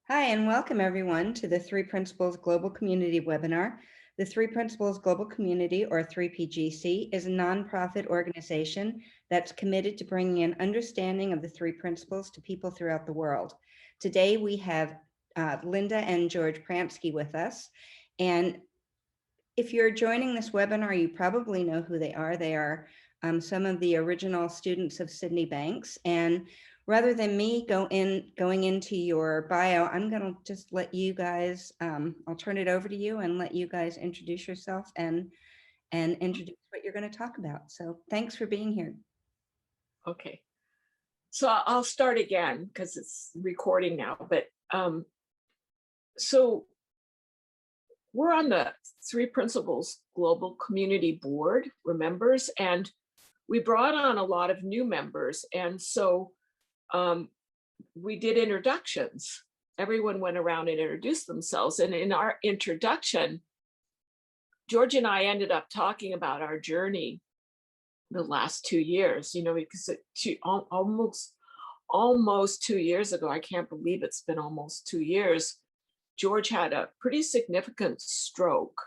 Hi, and welcome everyone to the Three Principles Global Community webinar. The Three Principles Global Community, or 3PGC, is a nonprofit organization that's committed to bringing an understanding of the three principles to people throughout the world. Today, we have Linda and George Pransky with us. And if you're joining this webinar, you probably know who they are. They are some of the original students of Sydney Banks. And rather than me going into your bio, I'm going to just let you guys, I'll turn it over to you and let you guys introduce yourself and introduce what you're going to talk about. So thanks for being here. Okay, so I'll start again because it's recording now, but so we're on the Three Principles Global Community Board, we're members, and we brought on a lot of new members. And so we did introductions. Everyone went around and introduced themselves. And in our introduction, George and I ended up talking about our journey the last 2 years, because almost 2 years ago, I can't believe it's been almost 2 years, George had a pretty significant stroke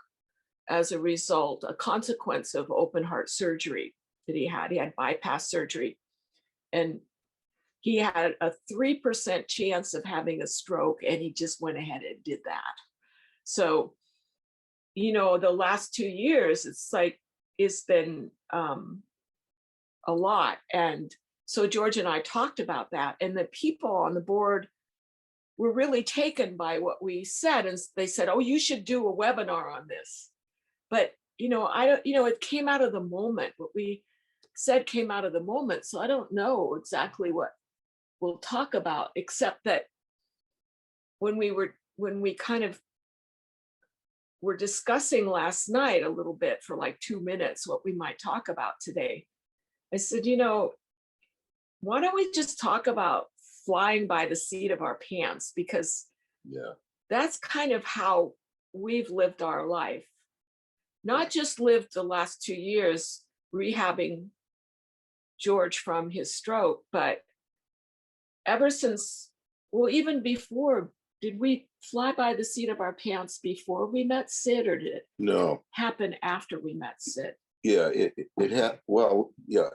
as a result, a consequence of open heart surgery that he had. He had bypass surgery. And he had a 3% chance of having a stroke, and he just went ahead and did that. So, the last 2 years, it's been a lot. And so George and I talked about that, and the people on the board were really taken by what we said. And they said, oh, you should do a webinar on this. But, it came out of the moment. What we said came out of the moment. So I don't know exactly what we'll talk about, except that when we kind of were discussing last night a little bit for like 2 minutes what we might talk about today, I said, why don't we just talk about flying by the seat of our pants? Because that's kind of how we've lived our life. Not just lived the last 2 years rehabbing George from his stroke, but ever since, well, even before, did we fly by the seat of our pants before we met Sid, or did it happen after we met Sid? Yeah, it had, well, yeah,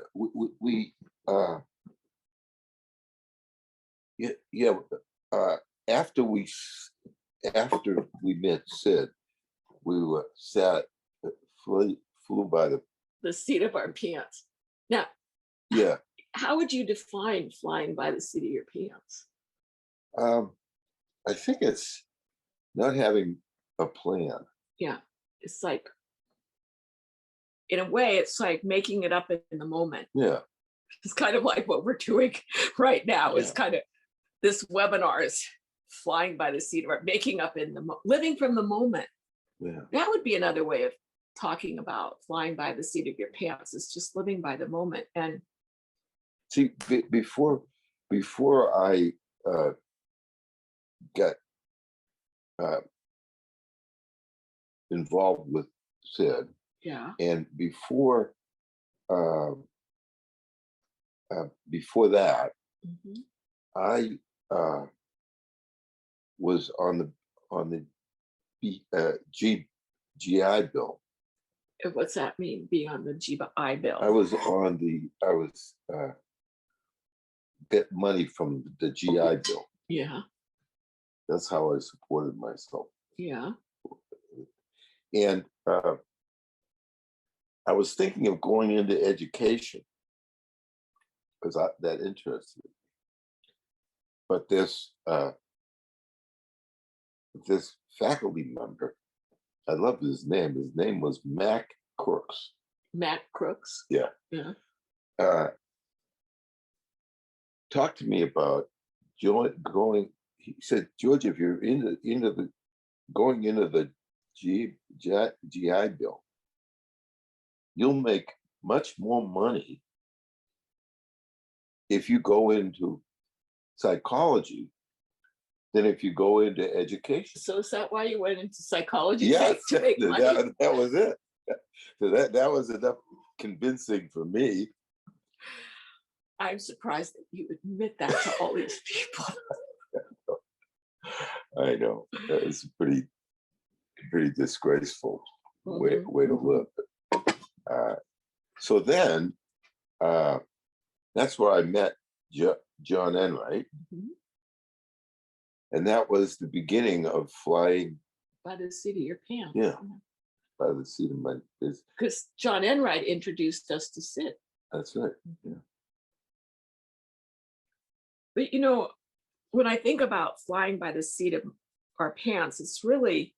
after we met Sid, we were flew by the seat of our pants. Now, yeah, how would you define flying by the seat of your pants? I think it's not having a plan. Yeah, it's like, in a way, it's like making it up in the moment. Yeah, it's kind of like what we're doing right now. Is kind of, this webinar is flying by the seat of our, making up in the living from the moment. Yeah, that would be another way of talking about flying by the seat of your pants. Is just living by the moment. And see, before I got involved with Sid, and before that, I was on the GI Bill. What's that mean, being on the GI Bill? I was get money from the GI Bill. Yeah. That's how I supported myself. Yeah. And I was thinking of going into education because that interested me. But this faculty member, I love his name. His name was Mac Crooks. Mac Crooks? Yeah. Yeah. Talked to me about going. He said, George, if you're going into the GI Bill, you'll make much more money if you go into psychology than if you go into education. So is that why you went into psychology? Yeah, to make money? That was it. So that was enough convincing for me. I'm surprised that you admit that to all these people. I know. It's pretty disgraceful way to live. So then, that's where I met John Enright. And that was the beginning of flying By the seat of your pants. Yeah. by the seat of my pants. Because John Enright introduced us to Sid. That's right. Yeah. But you know, when I think about flying by the seat of our pants, it's really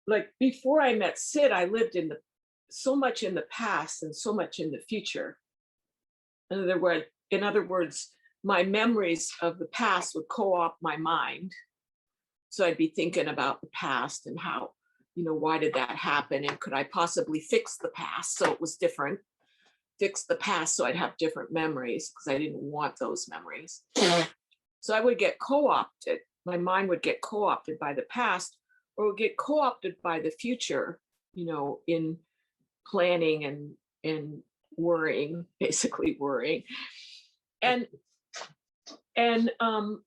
like before I met Sid, I lived so much in the past and so much in the future. In other words, my memories of the past would co-opt my mind. So I'd be thinking about the past and how, why did that happen? And could I possibly fix the past so it was different? Fix the past so I'd have different memories because I didn't want those memories. So I would get co-opted. My mind would get co-opted by the past or would get co-opted by the future, in planning and worrying, basically worrying. And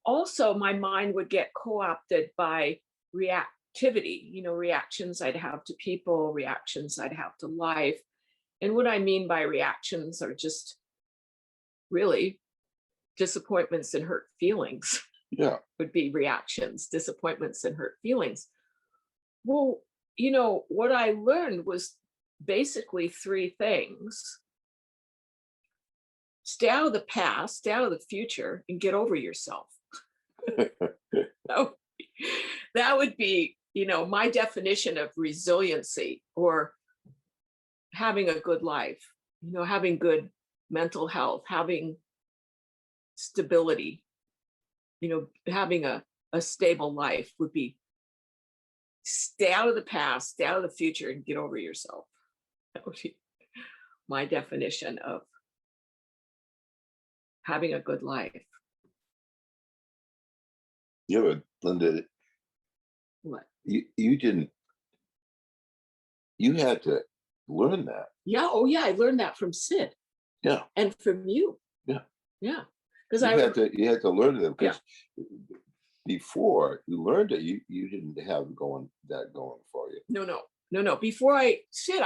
also my mind would get co-opted by reactivity, reactions I'd have to people, reactions I'd have to life. And what I mean by reactions are just really disappointments and hurt feelings. Yeah. Would be reactions, disappointments and hurt feelings. Well, what I learned was basically three things. Stay out of the past, stay out of the future, and get over yourself. That would be, my definition of resiliency or having a good life, having good mental health, having stability, having a stable life would be stay out of the past, stay out of the future, and get over yourself. That would be my definition of having a good life. Yeah, but Linda, What? You didn't, you had to learn that. Yeah. Oh yeah. I learned that from Sid. Yeah. And from you. Yeah. Yeah. Because you had to learn it because before you learned it, you didn't have that going for you. No. Before I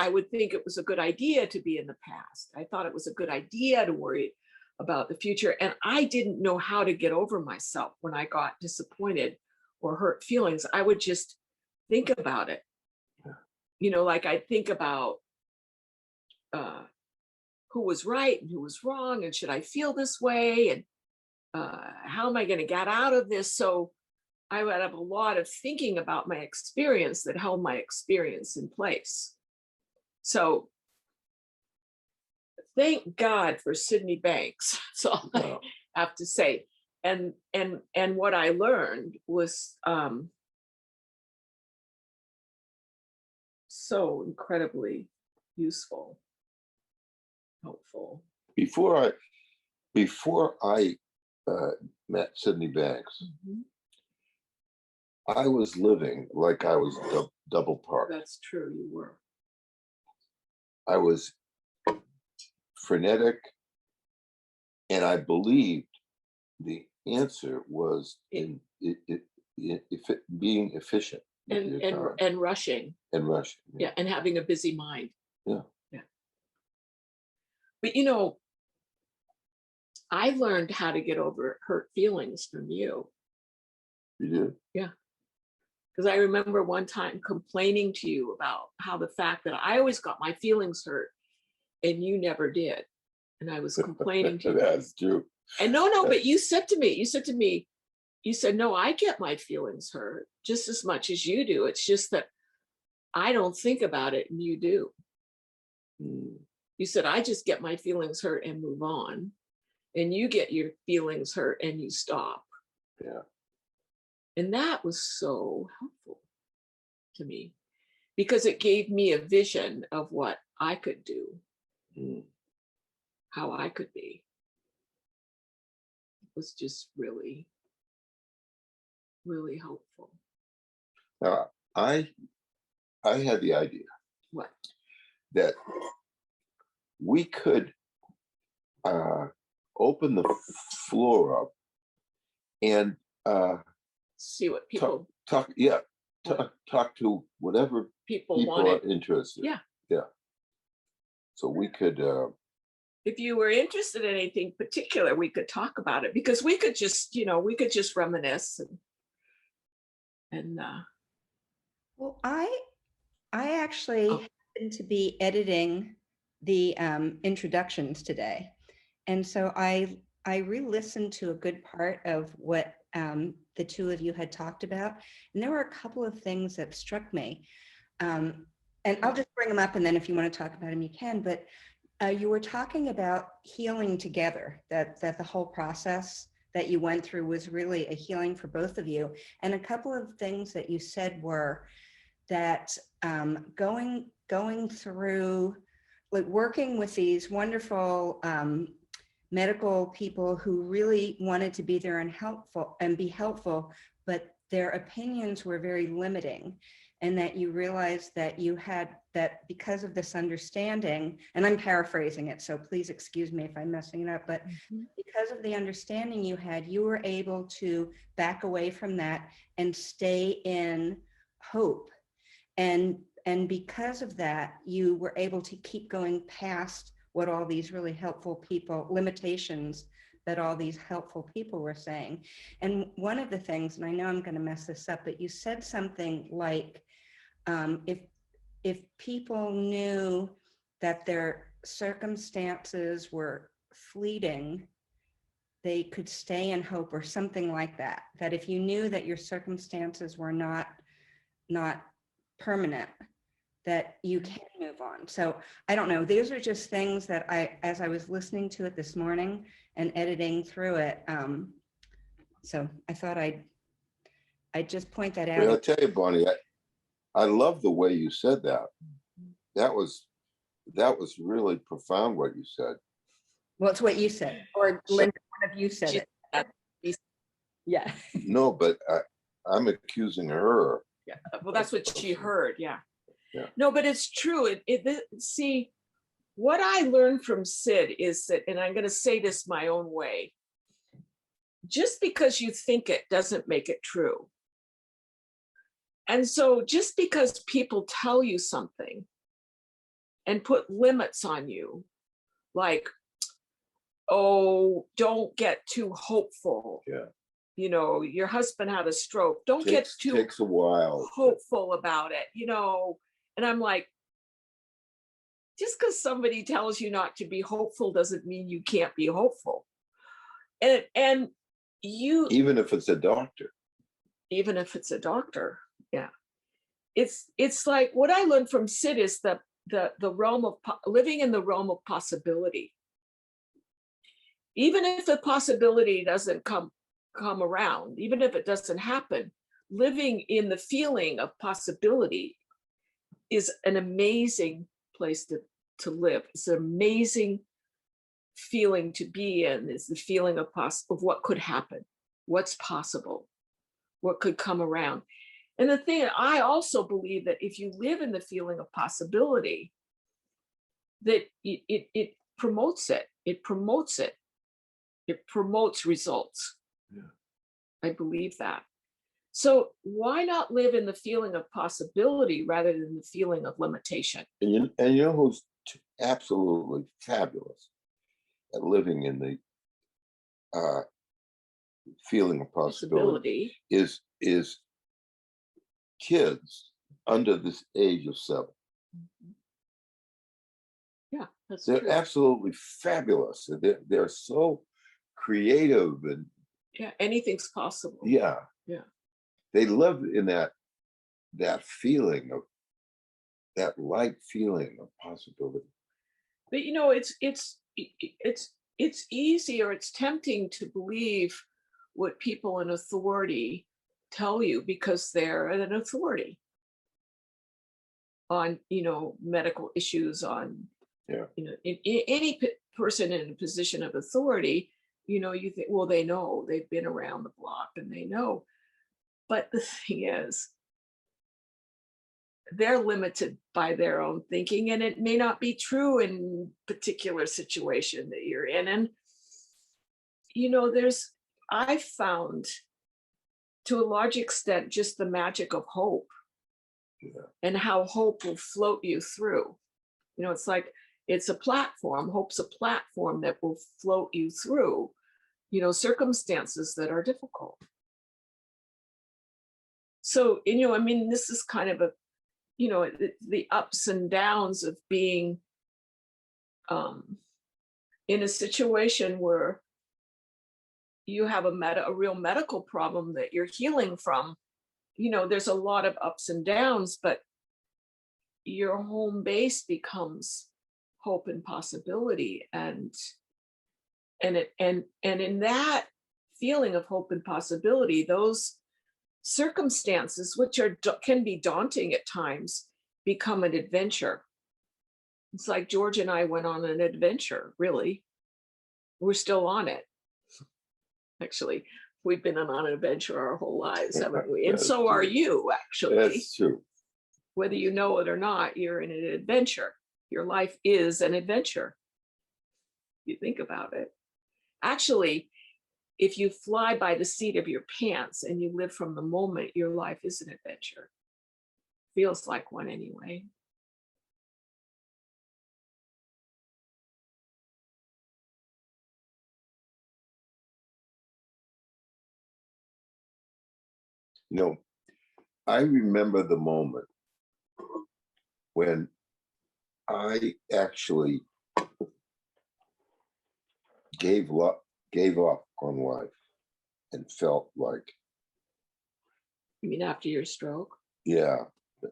would think it was a good idea to be in the past. I thought it was a good idea to worry about the future. And I didn't know how to get over myself when I got disappointed or hurt feelings. I would just think about it. Yeah. Like I'd think about who was right and who was wrong, and should I feel this way? And how am I going to get out of this? So I would have a lot of thinking about my experience that held my experience in place. So thank God for Sydney Banks. So I have to say, and what I learned was so incredibly useful, helpful. Before I met Sydney Banks, I was living like I was double parked. That's true, you were. I was frenetic, and I believed the answer was in being efficient and rushing. And rushing. Yeah, and having a busy mind. Yeah. But I learned how to get over hurt feelings from you. You did? Yeah. Because I remember one time complaining to you about how the fact that I always got my feelings hurt and you never did. And I was complaining to you. That's true. And but you said to me, no, I get my feelings hurt just as much as you do. It's just that I don't think about it and you do. You said, I just get my feelings hurt and move on. And you get your feelings hurt and you stop. Yeah. And that was so helpful to me because it gave me a vision of what I could do, how I could be. It was just really, really helpful. I had the idea. What? That we could open the floor up and See what people talk to whatever people people wanted. are interested. Yeah. Yeah. So we could, If you were interested in anything particular, we could talk about it, because we could just, we could just reminisce and Well, I actually Oh. happened to be editing the introductions today. And so I re-listened to a good part of what the two of you had talked about. And there were a couple of things that struck me. And I'll just bring them up, and then if you want to talk about them, you can. But you were talking about healing together, that the whole process that you went through was really a healing for both of you. And a couple of things that you said were that going through, like, working with these wonderful medical people who really wanted to be there and be helpful, but their opinions were very limiting. And that you realized that you had that because of this understanding, and I'm paraphrasing it, so please excuse me if I'm messing it up, but because of the understanding you had, you were able to back away from that and stay in hope. And because of that, you were able to keep going past what all these really helpful people, limitations that all these helpful people were saying. And one of the things, and I know I'm going to mess this up, but you said something like, if people knew that their circumstances were fleeting, they could stay in hope, or something like that. That if you knew that your circumstances were not permanent, that you can move on. So I don't know, these are just things that as I was listening to it this morning and editing through it, so I thought I'd just point that out. well, I'll tell you, Bonnie, I love the way you said that. That was really profound what you said. Well, it's what you said, or Linda, one of you said it. Yeah. No, but I'm accusing her. Yeah, well, that's what she heard. Yeah. Yeah. No, but it's true. See, what I learned from Sid is that, and I'm going to say this my own way, just because you think it doesn't make it true. And so just because people tell you something and put limits on you, like, oh, don't get too hopeful. Yeah. Your husband had a stroke. Don't get too takes a while. hopeful about it, And I'm like, just because somebody tells you not to be hopeful doesn't mean you can't be hopeful. And you, even if it's a doctor. Yeah. It's like what I learned from Sid is the realm of living in the realm of possibility. Even if the possibility doesn't come around, even if it doesn't happen, living in the feeling of possibility is an amazing place to live. It's an amazing feeling to be in. It's the feeling of what could happen, what's possible, what could come around. And the thing, I also believe that if you live in the feeling of possibility, that it promotes it. It promotes it. It promotes results. Yeah. I believe that. So why not live in the feeling of possibility rather than the feeling of limitation? And you know who's absolutely fabulous at living in the feeling of possibility is kids under this age of 7. Yeah, that's they're true. Absolutely fabulous. They're so creative and yeah, anything's possible. Yeah. They live in that feeling of that light feeling of possibility. But it's easy, or it's tempting to believe what people in authority tell you because they're an authority on medical issues, on any person in a position of authority. You think, well, they know, they've been around the block and they know. But the thing is, they're limited by their own thinking, and it may not be true in particular situation that you're in. And there's I found to a large extent just the magic of hope. Yeah. And how hope will float you through. You know, it's like it's a platform. Hope's a platform that will float you through, you know, circumstances that are difficult. So, you know, I mean, this is kind of a, you know, the ups and downs of being in a situation where you have a real medical problem that you're healing from. You know, there's a lot of ups and downs, but your home base becomes hope and possibility. And in that feeling of hope and possibility, those circumstances, which can be daunting at times, become an adventure. It's like George and I went on an adventure, really. We're still on it. Actually, we've been on an adventure our whole lives, haven't we? And so are you, actually. That's true. Whether you know it or not, you're in an adventure. Your life is an adventure. You think about it. Actually, if you fly by the seat of your pants and you live from the moment, your life is an adventure. Feels like one anyway. You know, I remember the moment when I actually gave up on life and felt like, You mean after your stroke? yeah,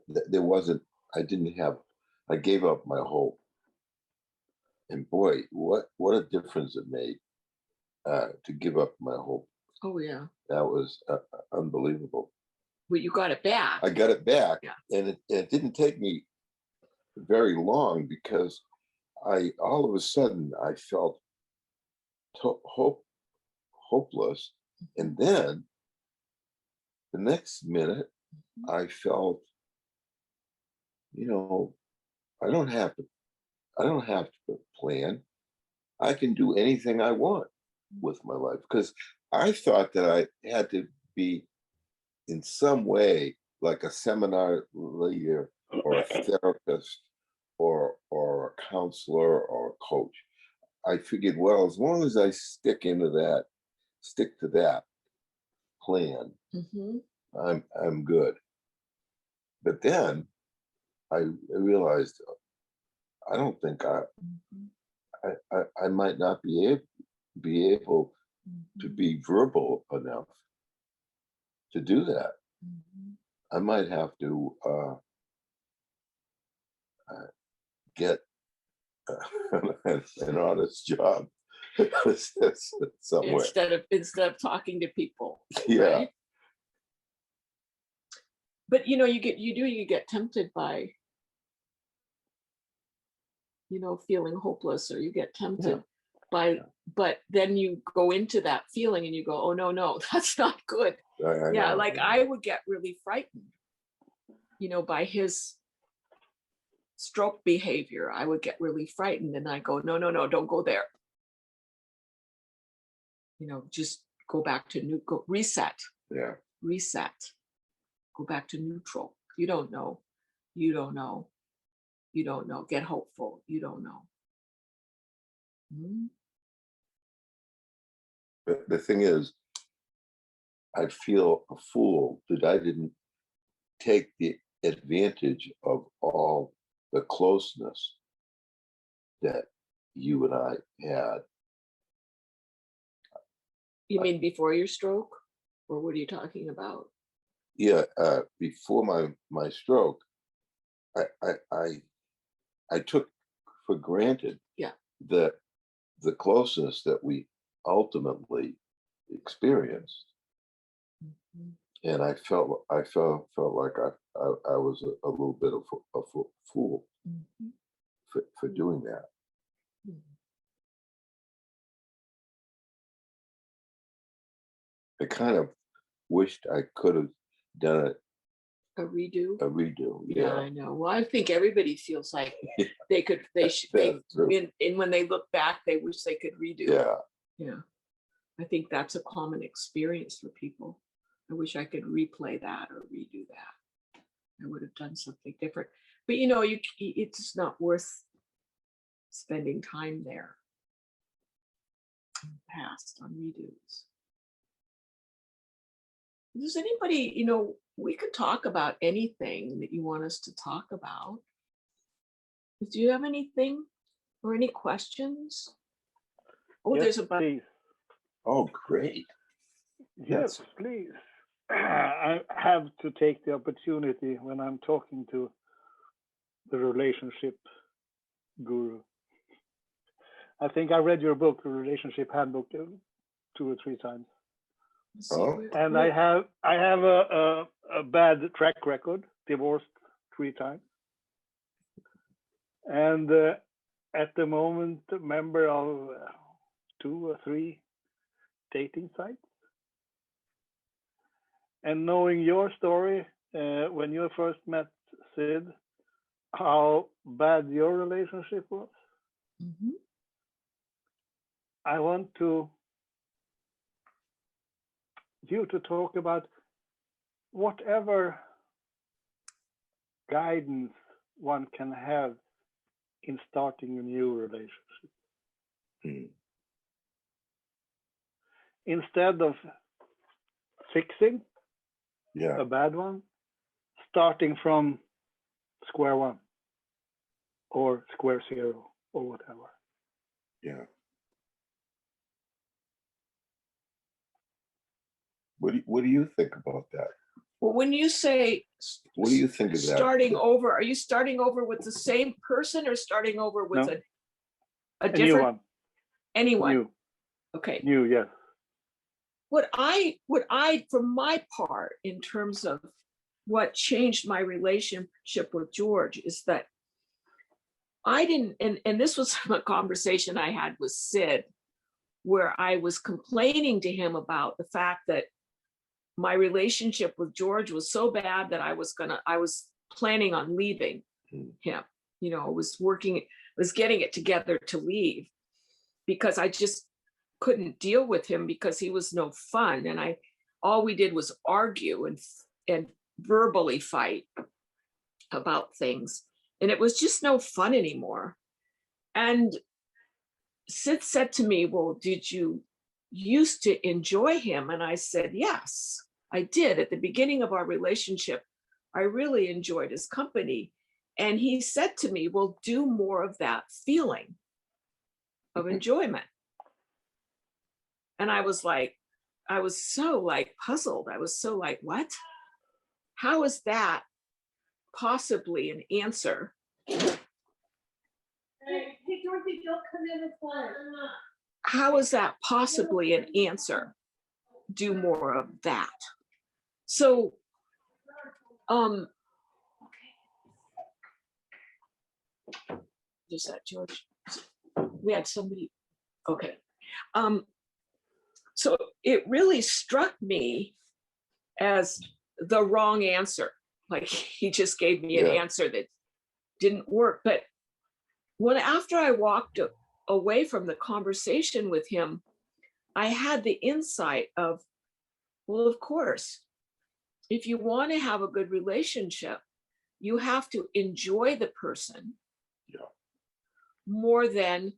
there wasn't, I gave up my hope. And boy, what a difference it made to give up my hope. Oh, yeah. That was unbelievable. Well, you got it back. I got it back, Yeah. and it didn't take me very long, because all of a sudden I felt hopeless, and then the next minute I felt, you know, I don't have to plan. I can do anything I want with my life, because I thought that I had to be in some way like a seminar leader or a therapist or a counselor or a coach. I figured, well, as long as I stick to that plan, Mm-hmm. I'm good. But then I realized I don't think I might not be able to be verbal enough to do that. I might have to get an honest job somewhere. Instead of talking to people. Yeah. Right? But you know, you get tempted by, you know, feeling hopeless, or you get tempted by, but then you go into that feeling and you go, oh no, that's not good. I know. Like I would get really frightened, you know, by his stroke behavior. I would get really frightened, and I go, no, don't go there. You know, just go back to reset. Yeah. Reset. Go back to neutral. You don't know. Get hopeful. You don't know. Mm-hmm. But the thing is, I feel a fool that I didn't take the advantage of all the closeness that you and I had. You mean before your stroke? Or what are you talking about? Yeah, before my stroke, I took for granted the closeness that we ultimately experienced, and I felt like I was a little bit of a fool for doing that. I kind of wished I could have done it. A redo? A redo, Yeah, I know. Well, I think everybody feels like they could, and when they look back, they wish they could redo. Yeah. Yeah. I think that's a common experience for people. I wish I could replay that or redo that. I would have done something different. But you know, it's not worth spending time there past on redos. Does anybody, you know, we could talk about anything that you want us to talk about. Do you have anything or any questions? Oh, Yes, there's a please. Oh, great. Yes, please. I have to take the opportunity when I'm talking to the relationship guru. I think I read your book, The Relationship Handbook, 2 or 3 times. Oh. And I have a bad track record, divorced 3 times. And at the moment, a member of 2 or 3 dating sites. And knowing your story, when you first met Sid, how bad your relationship was, I want you to talk about whatever guidance one can have in starting a new relationship. Mm. Instead of fixing Yeah. a bad one, starting from square one or square 0 or whatever. Yeah. What do you think about that? Well, when you say What do you think of that? starting over, are you starting over with the same person or starting over with No. a A new different one. anyone? New. Okay. New, yes. What I, for my part, in terms of what changed my relationship with George is that I didn't, and this was a conversation I had with Sid, where I was complaining to him about the fact that my relationship with George was so bad that I was planning on leaving him. You know, I was getting it together to leave because I just couldn't deal with him because he was no fun. And all we did was argue and verbally fight about things. And it was just no fun anymore. And Sid said to me, well, did you used to enjoy him? And I said, yes, I did. At the beginning of our relationship, I really enjoyed his company. And he said to me, well, do more of that feeling of enjoyment. And I was so like puzzled. I was so like, what? How is that possibly an answer? Hey, Dorothy, don't come in and play. How is that possibly an answer? Do more of that. So, is that George? We had somebody, okay. So it really struck me as the wrong answer. Like he just gave me an answer that didn't work. But after I walked away from the conversation with him, I had the insight of, well, of course, if you want to have a good relationship, you have to enjoy the person more than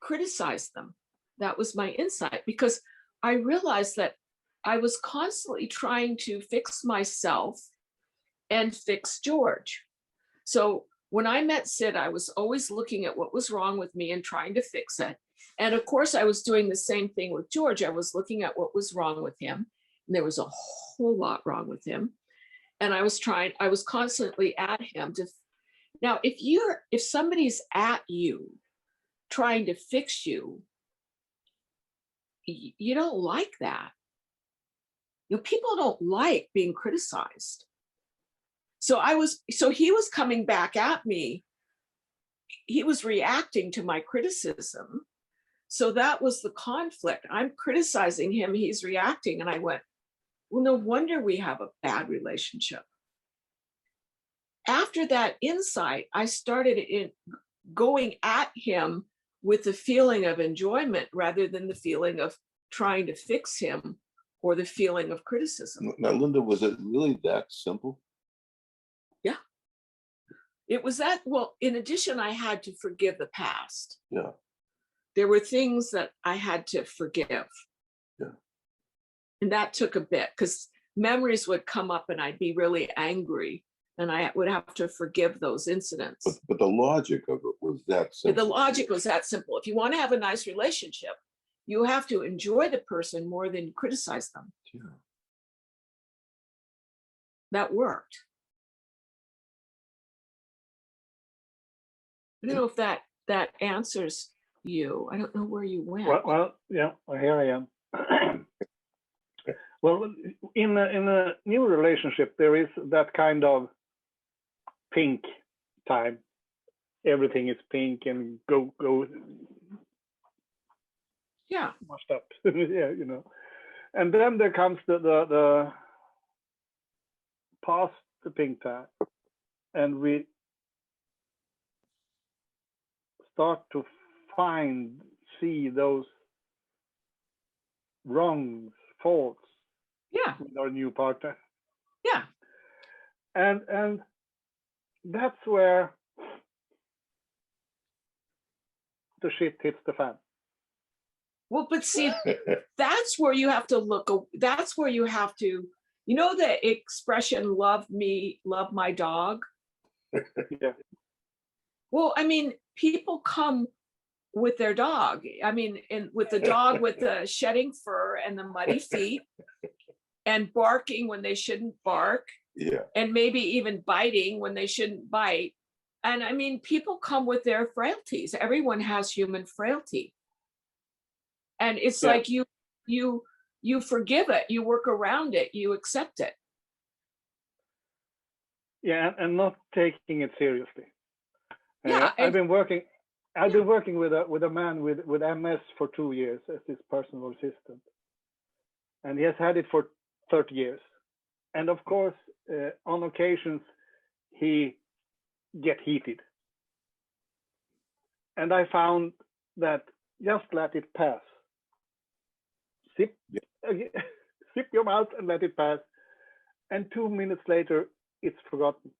criticize them. That was my insight, because I realized that I was constantly trying to fix myself and fix George. So when I met Sid, I was always looking at what was wrong with me and trying to fix it. And of course, I was doing the same thing with George. I was looking at what was wrong with him. And there was a whole lot wrong with him. And I was constantly at him to, now, if somebody's at you, trying to fix you, you don't like that. You know, people don't like being criticized. So he was coming back at me. He was reacting to my criticism. So that was the conflict. I'm criticizing him, he's reacting. And I went, well, no wonder we have a bad relationship. After that insight, I started going at him with the feeling of enjoyment rather than the feeling of trying to fix him or the feeling of criticism. Now, Linda, was it really that simple? Yeah. It was that, well, in addition, I had to forgive the past. Yeah. There were things that I had to forgive. Yeah. And that took a bit because memories would come up and I'd be really angry and I would have to forgive those incidents. But the logic of it was that The simple. logic was that simple. If you want to have a nice relationship, you have to enjoy the person more than criticize them. Yeah. That worked. I don't know if that answers you. I don't know where you went. Well, yeah, here I am. Well, in a new relationship, there is that kind of pink time. Everything is pink and go Yeah. washed up. Yeah, you know. And then there comes the past the pink time, and we start to see those wrongs, faults Yeah. with our new partner. Yeah. And that's where the shit hits the fan. Well, but see, that's where you have to look. That's where you have to, you know, the expression, love me, love my dog. Yeah. Well, I mean, people come with their dog. I mean, and with the dog with the shedding fur and the muddy feet and barking when they shouldn't bark. Yeah. And maybe even biting when they shouldn't bite. And I mean, people come with their frailties. Everyone has human frailty. And it's like you forgive it, you work around it, you accept it. Yeah, and not taking it seriously. Yeah, I've been working with a man with MS for 2 years as his personal assistant, and he has had it for 30 years. And of course, on occasions, he get heated. And I found that just let it pass. Sip your mouth and let it pass. And 2 minutes later, it's forgotten.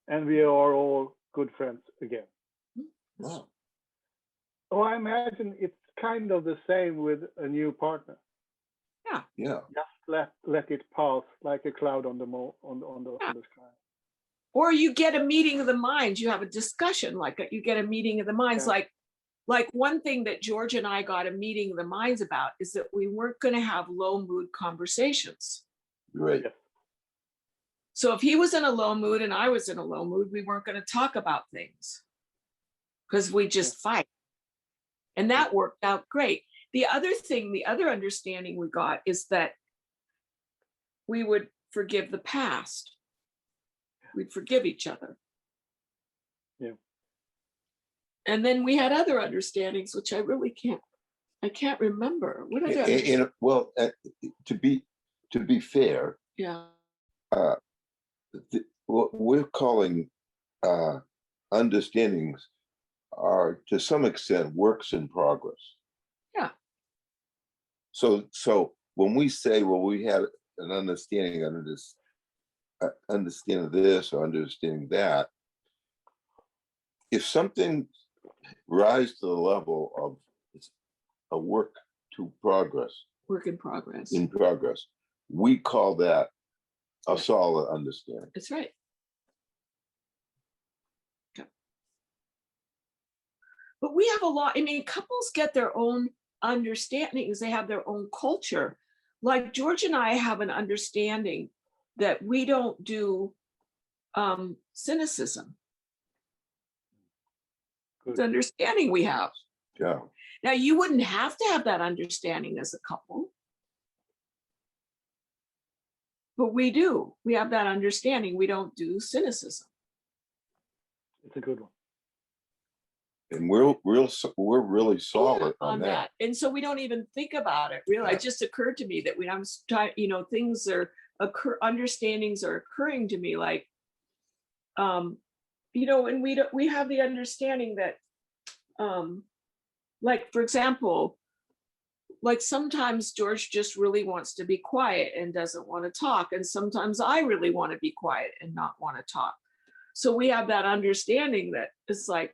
And we are all good friends again. Wow. So I imagine it's kind of the same with a new partner. Yeah. Just let it pass like a cloud on the sky. Or you get a meeting of the minds, you have a discussion, like you get a meeting of the minds. Yeah. Like one thing that George and I got a meeting of the minds about is that we weren't going to have low mood conversations. Right. Yeah. So if he was in a low mood and I was in a low mood, we weren't going to talk about things because we just fight. And that worked out great. The other thing, the other understanding we got is that we would forgive the past. We'd forgive each other. Yeah. And then we had other understandings, which I really can't remember. What other? Well, to be fair, Yeah. What we're calling understandings are to some extent works in progress. Yeah. So when we say, well, we had an understanding under this, understanding this or understanding that, if something rises to the level of a work in progress, we call that a solid understanding. That's right. Okay. But we have a lot, I mean, couples get their own understandings, they have their own culture. Like George and I have an understanding that we don't do cynicism. It's an understanding we have. Yeah. Now, you wouldn't have to have that understanding as a couple. But we do. We have that understanding. We don't do cynicism. It's a good one. And we're really solid on that. And so we don't even think about it. Really, it just occurred to me that when I'm things are understandings are occurring to me, like, and we have the understanding that, like, for example, like sometimes George just really wants to be quiet and doesn't want to talk. And sometimes I really want to be quiet and not want to talk. So we have that understanding that it's like,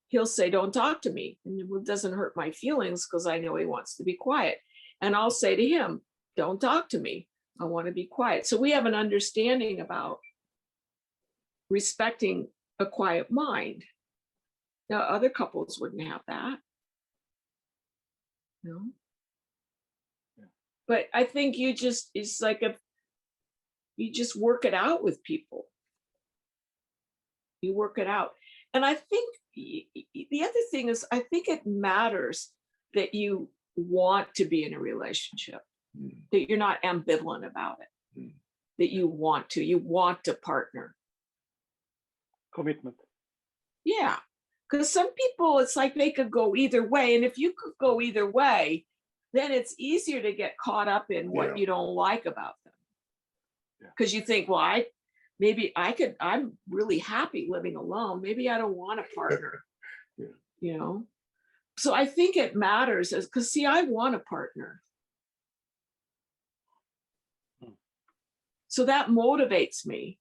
he'll say, don't talk to me. And it doesn't hurt my feelings because I know he wants to be quiet. And I'll say to him, don't talk to me. I want to be quiet. So we have an understanding about respecting a quiet mind. Now, other couples wouldn't have that. No. Yeah. But I think it's like you just work it out with people. You work it out. And I think the other thing is, I think it matters that you want to be in a relationship, that you're not ambivalent about it, that you want to partner. Commitment. Yeah. Because some people, it's like they could go either way. And if you could go either way, then it's easier to get caught up in what you don't like about them. Because you think, well, I'm really happy living alone. Maybe I don't want a partner, you know? So I think it matters because see, I want a partner. So that motivates me.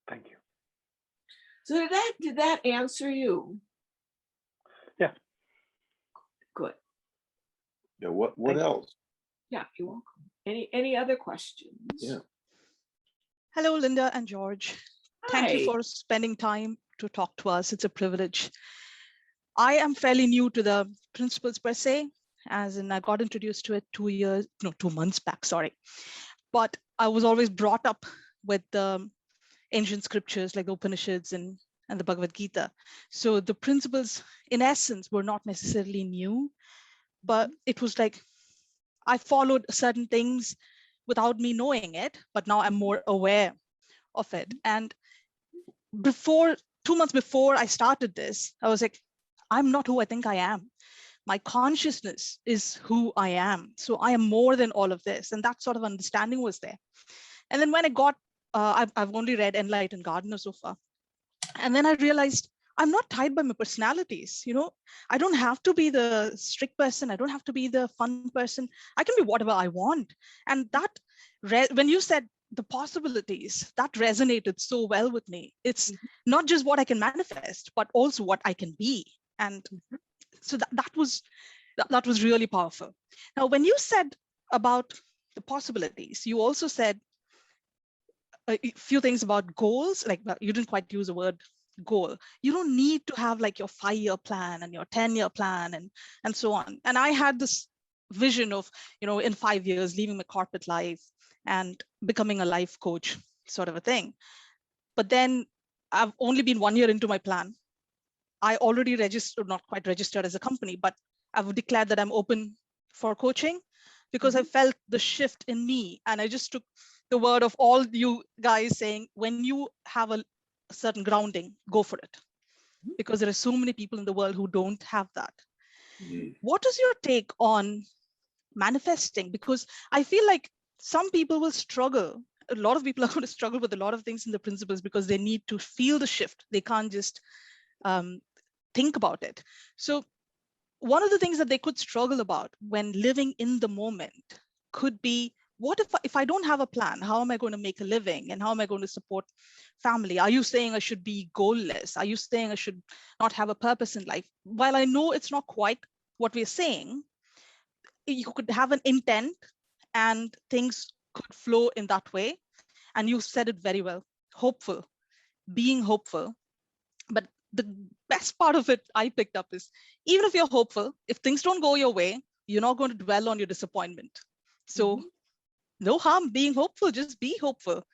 Thank you. So did that answer you? Yeah. Good. Yeah, what else? Yeah, you're welcome. Any other questions? Yeah. Hello, Linda and George. Thank you Hi. for spending time to talk to us. It's a privilege. I am fairly new to the principles per se, as in I got introduced to it 2 months back, sorry. But I was always brought up with the ancient scriptures like the Upanishads and the Bhagavad Gita. So the principles, in essence, were not necessarily new, but it was like I followed certain things without me knowing it, but now I'm more aware of it. And 2 months before I started this, I was like, I'm not who I think I am. My consciousness is who I am. So I am more than all of this. And that sort of understanding was there. And then when I got, I've only read Enlightened Gardener so far. And then I realized I'm not tied by my personalities. You know, I don't have to be the strict person. I don't have to be the fun person. I can be whatever I want. And that, when you said the possibilities, that resonated so well with me. It's not just what I can manifest, but also what I can be. And so that was really powerful. Now, when you said about the possibilities, you also said a few things about goals. Like, you didn't quite use the word goal. You don't need to have like your 5-year plan and your 10-year plan and so on. And I had this vision of, you know, in 5 years, leaving my corporate life and becoming a life coach sort of a thing. But then I've only been 1 year into my plan. I already registered, not quite registered as a company, but I've declared that I'm open for coaching because I felt the shift in me. And I just took the word of all you guys saying, when you have a certain grounding, go for it. Because there are so many people in the world who don't have that. What is your take on manifesting? Because I feel like some people will struggle. A lot of people are going to struggle with a lot of things in the principles because they need to feel the shift. They can't just think about it. So one of the things that they could struggle about when living in the moment could be, what if I don't have a plan? How am I going to make a living? And how am I going to support family? Are you saying I should be goalless? Are you saying I should not have a purpose in life? While I know it's not quite what we're saying, you could have an intent and things could flow in that way. And you said it very well, hopeful, being hopeful. But the best part of it I picked up is, even if you're hopeful, if things don't go your way, you're not going to dwell on your disappointment. So no harm being hopeful, just be hopeful.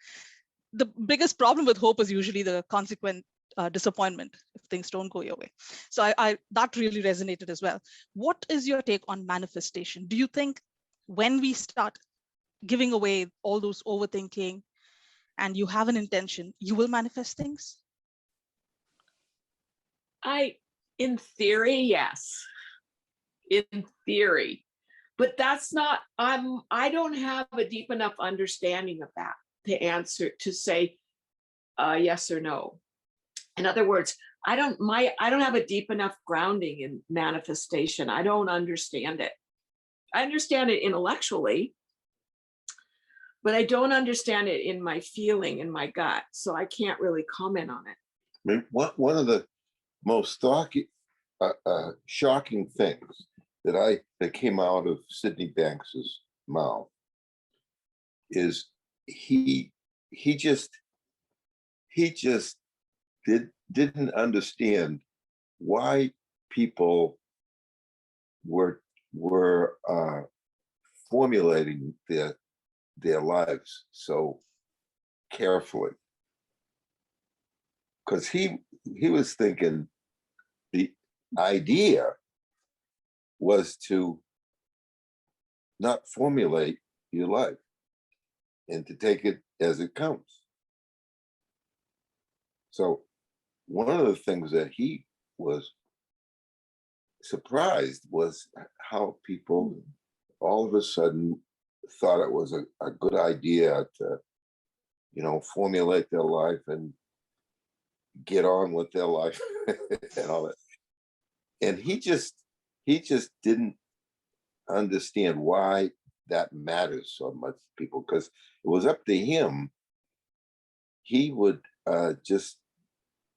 The biggest problem with hope is usually the consequent disappointment if things don't go your way. So that really resonated as well. What is your take on manifestation? Do you think when we start giving away all those overthinking and you have an intention, you will manifest things? In theory, yes. In theory. But that's not, I don't have a deep enough understanding of that to answer, to say yes or no. In other words, I don't have a deep enough grounding in manifestation. I don't understand it. I understand it intellectually, but I don't understand it in my feeling, in my gut. So I can't really comment on it. I mean, one of the most shocking things that came out of Sydney Banks's mouth is he just didn't understand why people were formulating their lives so carefully, because he was thinking the idea was to not formulate your life and to take it as it comes. So one of the things that he was surprised was how people all of a sudden thought it was a good idea to, formulate their life and get on with their life and all that. And he just didn't understand why that matters so much to people, because it was up to him. He would just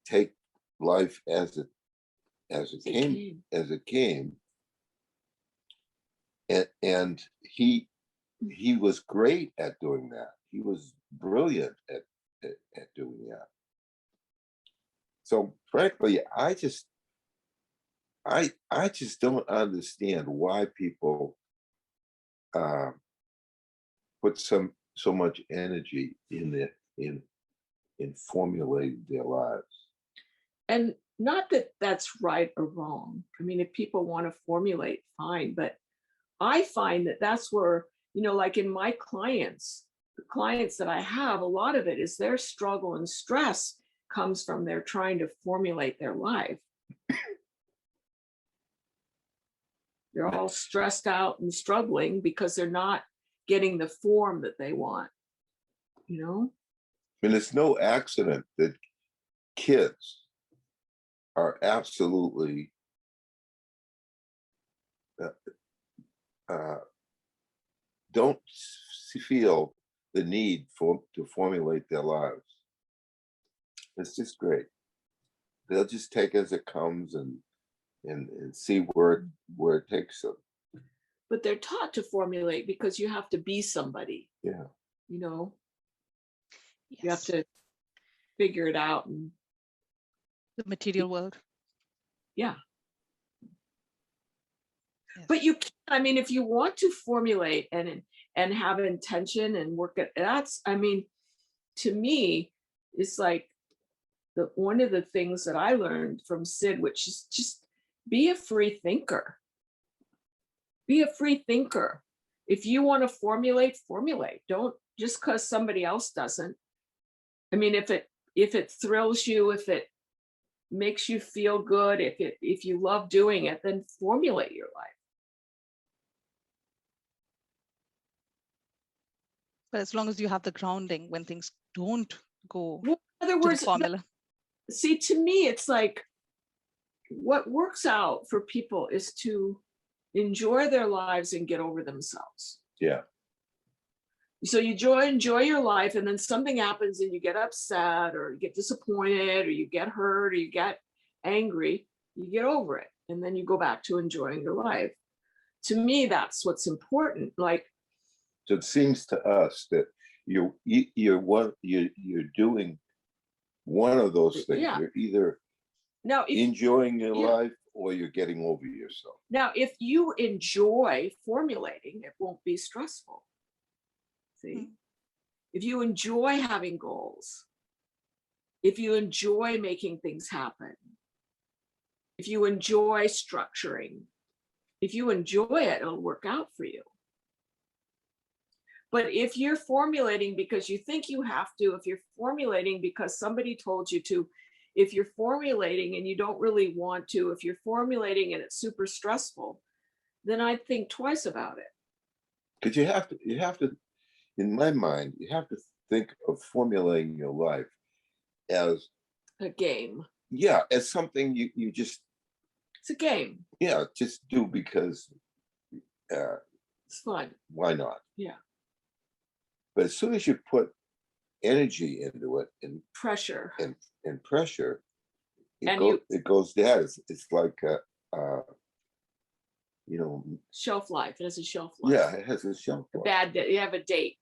take life as it came, and he was great at doing that. He was brilliant at doing that. So frankly, I just don't understand why people put so much energy in formulating their lives. And not that that's right or wrong. I mean, if people want to formulate, fine. But I find that that's where, like in my clients, the clients that I have, a lot of it is their struggle and stress comes from their trying to formulate their life. They're all stressed out and struggling because they're not getting the form that they want, And it's no accident that kids are absolutely don't feel the need to formulate their lives. It's just great. They'll just take as it comes and see where it takes them. But they're taught to formulate because you have to be somebody. Yeah. You have Yes. to figure it out. And The material world. yeah. Yes. But you can't, I mean, if you want to formulate and have intention and work at that's, I mean, to me, it's like one of the things that I learned from Sid, which is just be a free thinker. Be a free thinker. If you want to formulate. Don't just because somebody else doesn't. I mean, if it thrills you, if it makes you feel good, if you love doing it, then formulate your life. But as long as you have the grounding when things don't go Well, in other to words, the formula. See, to me, it's like what works out for people is to enjoy their lives and get over themselves. Yeah. So you enjoy your life, and then something happens and you get upset or you get disappointed or you get hurt or you get angry, you get over it. And then you go back to enjoying your life. To me, that's what's important. Like, so it seems to us that you're doing one of those things. Yeah. You're either now, enjoying your life or you're getting over yourself. Now, if you enjoy formulating, it won't be stressful. See, if you enjoy having goals, if you enjoy making things happen, if you enjoy structuring, if you enjoy it, it'll work out for you. But if you're formulating because you think you have to, if you're formulating because somebody told you to, if you're formulating and you don't really want to, if you're formulating and it's super stressful, then I'd think twice about it. Because you have to, in my mind, you have to think of formulating your life as a game. yeah, as something you just, It's a game. yeah, just do because It's fun. why not? Yeah. But as soon as you put energy into it Pressure. and pressure, And it goes down. It's like you know, shelf life. It has a shelf life. yeah, it has a shelf A life. bad day. You have a date.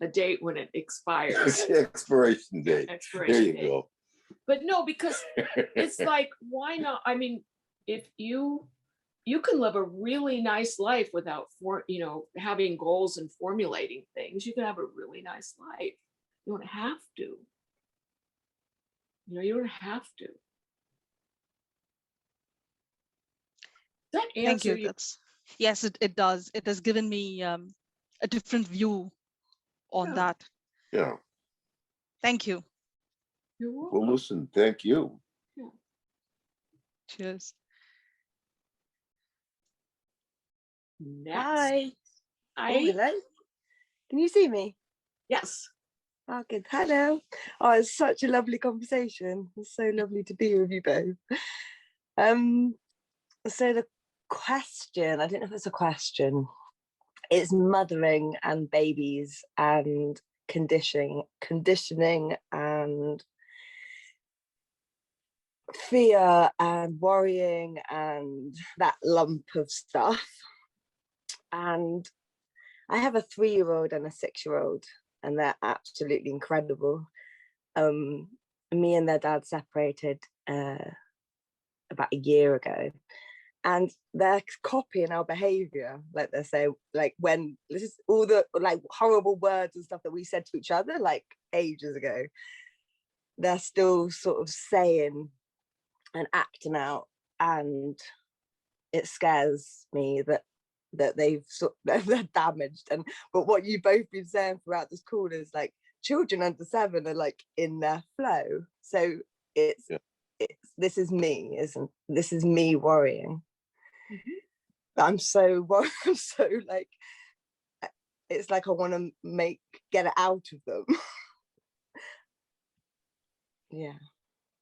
A date when it expires. It's the expiration date. Expiration There you date. go. But no, because it's like, why not? I mean, if you can live a really nice life without having goals and formulating things. You can have a really nice life. You don't have to. You don't have to. Does that Thank answer you. Yes, it does. It has given me a different view on Yeah. that. Yeah. Thank you. You're welcome. Well, listen, thank you. Cheers. Next. Hi. Hi. Oh, hello. Can you see me? Yes. Oh, good. Hello. Oh, it's such a lovely conversation. It's so lovely to be with you both. So the question, I don't know if it's a question, it's mothering and babies and conditioning and fear and worrying and that lump of stuff. And I have a 3-year-old and a 6-year-old, and they're absolutely incredible. Me and their dad separated about a year ago, and they're copying our behavior. Like they say, like when this is all the like horrible words and stuff that we said to each other like ages ago, they're still sort of saying and acting out, and it scares me that they're damaged. But what you've both been saying throughout this call is like children under 7 are like in their flow. So it's this is me worrying. Mm-hmm. I'm so worried. I'm so like, it's like I want to get it out of them. Yeah.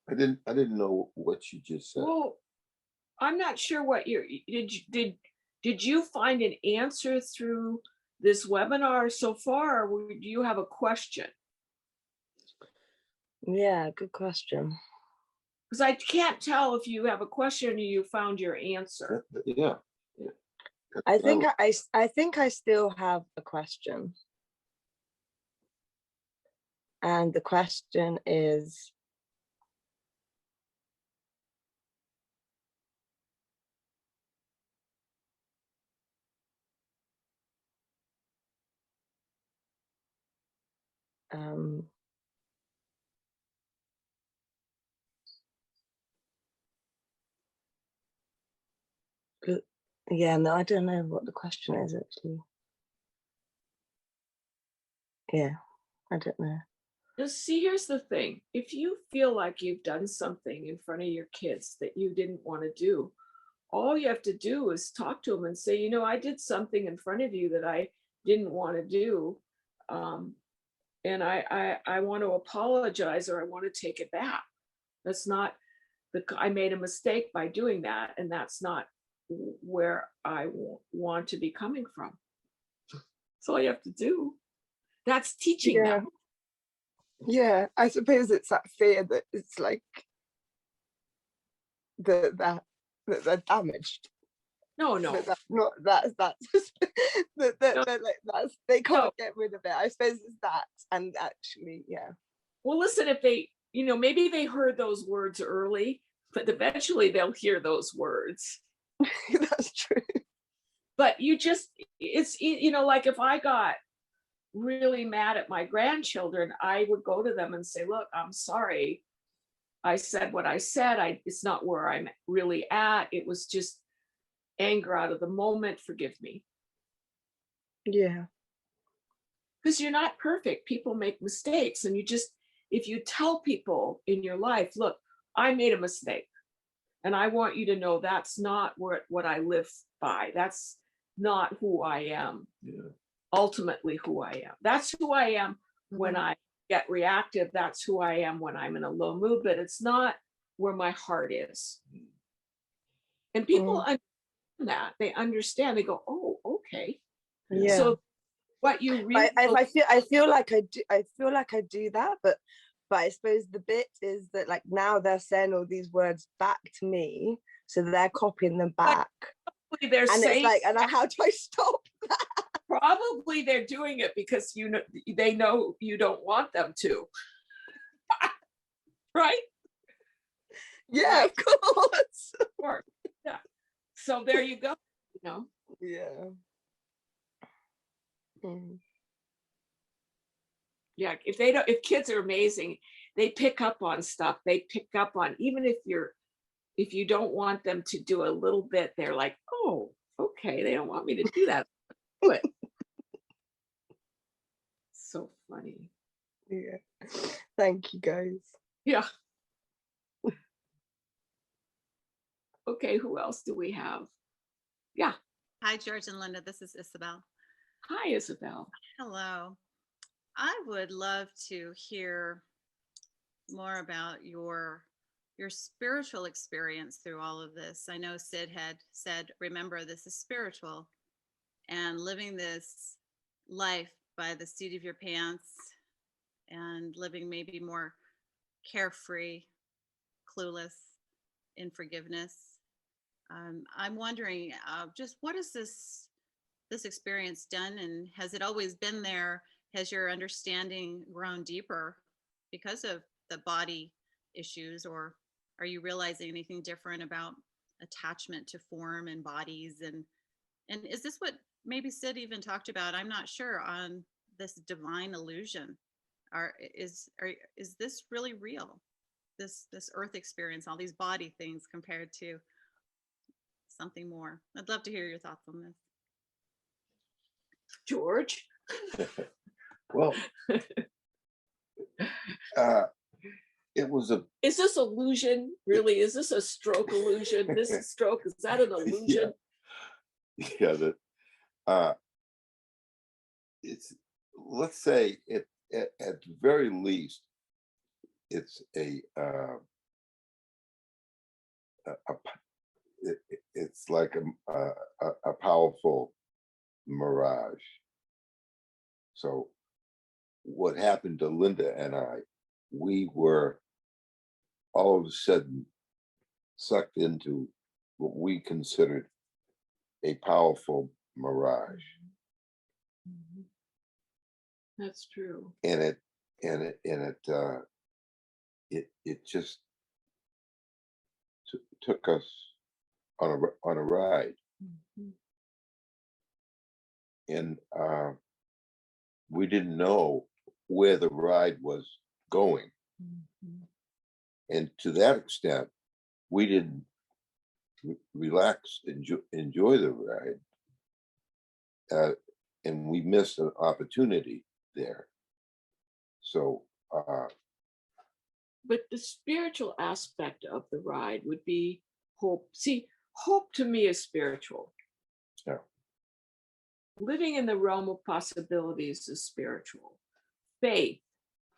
I didn't know what you just said. Well, I'm not sure what did you find an answer through this webinar so far, or do you have a question? Yeah, good question. Because I can't tell if you have a question or you found your answer. Yeah. I think I still have a question. And the question is, yeah, no, I don't know what the question is actually. Yeah, I don't know. Just see, here's the thing. If you feel like you've done something in front of your kids that you didn't want to do, all you have to do is talk to them and say, I did something in front of you that I didn't want to do. And I want to apologize, or I want to take it back. That's not I made a mistake by doing that. And that's not where I want to be coming from. That's all you have to do. That's teaching them. Yeah, I suppose it's that fear that it's like that they're damaged. No. That's they can't get rid of it. I suppose it's that, and actually, yeah. Well, listen, if they, maybe they heard those words early, but eventually they'll hear those words. That's true. But it's like if I got really mad at my grandchildren, I would go to them and say, look, I'm sorry. I said what I said. It's not where I'm really at. It was just anger out of the moment. Forgive me. Yeah. Because you're not perfect. People make mistakes. And if you tell people in your life, look, I made a mistake. And I want you to know that's not what I live by. That's not who I am. Yeah. Ultimately who I am. That's who I am when I get reactive. That's who I am when I'm in a low mood. But it's not where my heart is. And people understand that. They understand. They go, oh, okay. Yeah. So what you really I feel like I do that, but I suppose the bit is that like now they're saying all these words back to me, so they're copying them back. they're and saying, it's like, and how do I stop that? probably they're doing it because they know you don't want them to. Right? Yeah, Right. of course. Of course. Yeah. So there you go. You know. Yeah. Yeah. If kids are amazing, they pick up on stuff. They pick up on, even if you don't want them to do a little bit, they're like, oh, okay, they don't want me to do that. Do it. So funny. Yeah. Thank you, guys. Yeah. Okay, who else do we have? Yeah. Hi, George and Linda. This is Isabel. Hi, Isabel. Hello. I would love to hear more about your spiritual experience through all of this. I know Sid had said, remember, this is spiritual, and living this life by the seat of your pants and living maybe more carefree, clueless, in forgiveness. I'm wondering, just what has this experience done, and has it always been there? Has your understanding grown deeper because of the body issues, or are you realizing anything different about attachment to form and bodies? And is this what maybe Sid even talked about? I'm not sure, on this divine illusion. Is this really real? This earth experience, all these body things compared to something more? I'd love to hear your thoughts on this. George. Well, it was a. Is this illusion really? Is this a stroke illusion? This stroke, is that an illusion? Yeah, that. It's, let's say it at the very least, it's it's like a powerful mirage. So what happened to Linda and I, we were all of a sudden sucked into what we considered a powerful mirage. That's true. And it just took us on a ride. And we didn't know where the ride was going. And to that extent, we didn't relax, enjoy the ride. And we missed an opportunity there. So, but the spiritual aspect of the ride would be hope. See, hope to me is spiritual. yeah, Living in the realm of possibilities is spiritual. Faith,